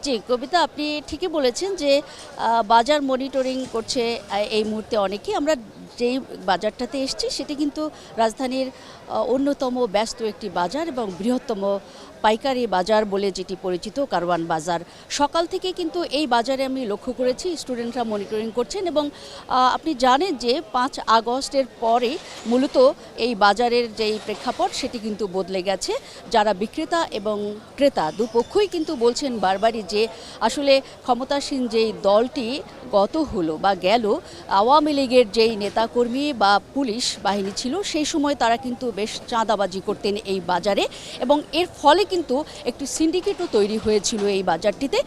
জি, কবিতা আপনি ঠিকই বলেছেন যে বাজার মনিটরিং করছে এই মুহূর্তে অনেকেই। আমরা যেই বাজারটাতে এসেছি সেটি কিন্তু রাজধানীর অন্যতম ব্যস্ত একটি বাজার এবং বৃহত্তম পাইকারি বাজার বলে যেটি পরিচিত কারওয়ান বাজার। সকাল থেকে কিন্তু এই বাজারে আমি লক্ষ্য করেছি স্টুডেন্টরা মনিটরিং করছেন এবং আপনি জানেন যে ৫ আগস্টের পরে মূলত এই বাজারের যেই প্রেক্ষাপট সেটি কিন্তু বদলে গেছে। যারা বিক্রেতা এবং ক্রেতা দুপক্ষই কিন্তু বলছেন বারবারই যে আসলে ক্ষমতাসীন যেই দলটি গত হলো বা গেল, আওয়ামী লীগের যেই নেতাকর্মী বা পুলিশ বাহিনী ছিল সেই সময় তারা কিন্তু বেশ চাঁদাবাজি করতেন এই বাজারে এবং এর ফলে কিন্তু একটি সিন্ডিকেটও তৈরি হয়েছিল এই বাজারটিতে।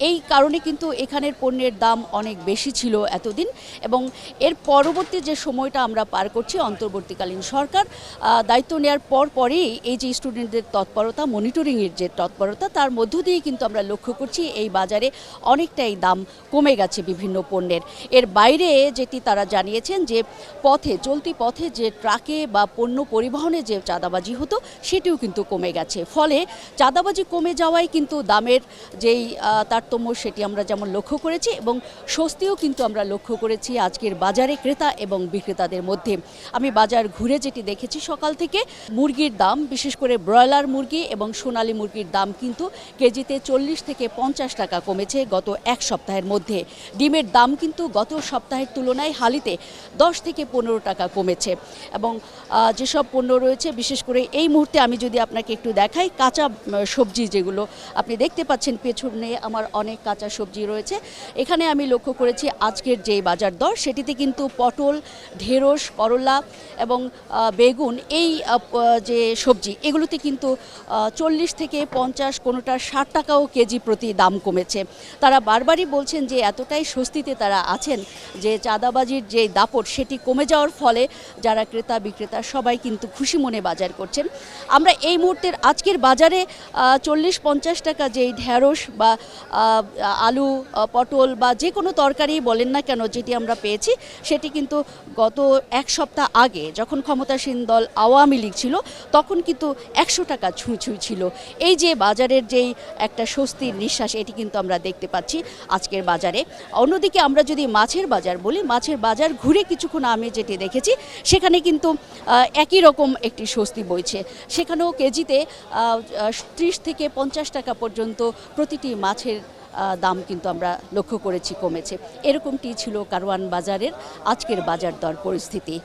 এই কারণে কিন্তু এখানের পণ্যের দাম অনেক বেশি ছিল এতদিন এবং এর পরবর্তী যে সময়টা আমরা পার করছি, অন্তর্বর্তীকালীন সরকার দায়িত্ব নেওয়ার পরেই এই যে স্টুডেন্টদের তৎপরতা, মনিটরিংয়ের যে তৎপরতা, তার মধ্য দিয়ে কিন্তু আমরা লক্ষ্য করছি এই বাজারে অনেকটাই দাম কমে গেছে বিভিন্ন পণ্যের। এর বাইরে যেটি তারা জানিয়েছেন যে চলতি পথে যে ট্রাকে বা পণ্য পরিবহনে যে চাঁদাবাজি হতো সেটিও কিন্তু কমে গেছে। ফলে চাঁদাবাজি কমে যাওয়ায় কিন্তু দামের যেই তারতম্য সেটি আমরা যেমন লক্ষ্য করেছি এবং স্বস্তিও কিন্তু আমরা লক্ষ্য করেছি আজকের বাজারে ক্রেতা এবং বিক্রেতাদের মধ্যে। আমি বাজার ঘুরে যেটি দেখেছি সকাল থেকে, মুরগির দাম বিশেষ করে ব্রয়লার মুরগি এবং সোনালী মুরগির দাম কিন্তু কেজিতে 40 থেকে 50 টাকা কমেছে গত এক সপ্তাহের মধ্যে। ডিমের দাম কিন্তু গত সপ্তাহের তুলনায় হালিতে 10 থেকে 15 টাকা কমেছে এবং যেসব পণ্য রয়েছে বিশেষ করে এই মুহূর্তে আমি যদি আপনাকে একটু দেখাই, কাঁচা সবজি যেগুলো আপনি দেখতে পাচ্ছেন পেছনে আমার অনেক কাঁচা সবজি রয়েছে। এখানে আমি লক্ষ্য করেছি আজকের যে বাজার দর সেটিতে কিন্তু পটল, ঢেঁড়স, করলা এবং বেগুন এই যে সবজি এগুলোতে কিন্তু 40 থেকে 50, কোনোটা 60 টাকাও কেজি প্রতি দাম কমেছে। তারা বারবারই বলছেন যে এতটাই স্বস্তিতে তারা আছেন যে চাঁদাবাজির যে দাপট সেটি কমে যাওয়ার ফলে যারা ক্রেতা বিক্রেতা সবাই কিন্তু খুশি মনে বাজার করছেন। আমরা এই মুহূর্তের আজকের বাজারে 40-50 টাকা যেই ঢেঁড়স বা আলু, পটল বা যে কোনো তরকারি বলেন না কেন যেটি আমরা পেয়েছি সেটি কিন্তু গত এক সপ্তাহ আগে যখন ক্ষমতাসীন দল আওয়ামী লীগ ছিল তখন কিন্তু 100 টাকা ছুঁই ছিল। এই যে বাজারের যেই একটা স্বস্তির নিঃশ্বাস এটি কিন্তু আমরা দেখতে পাচ্ছি আজকের বাজারে। অন্যদিকে আমরা যদি মাছের বাজার বলি, মাছের বাজার ঘুরে কিছুক্ষণ আমি যেটি দেখেছি সেখানে কিন্তু একই রকম একটি স্বস্তি বইছে। সেখানেও কেজিতে 30 থেকে 50 টাকা পর্যন্ত প্রতিটি মাছের দাম কিন্তু আমরা লক্ষ্য করেছি কমেছে। এরকমটি ছিল কারওয়ান বাজারের আজকের বাজার দর পরিস্থিতি।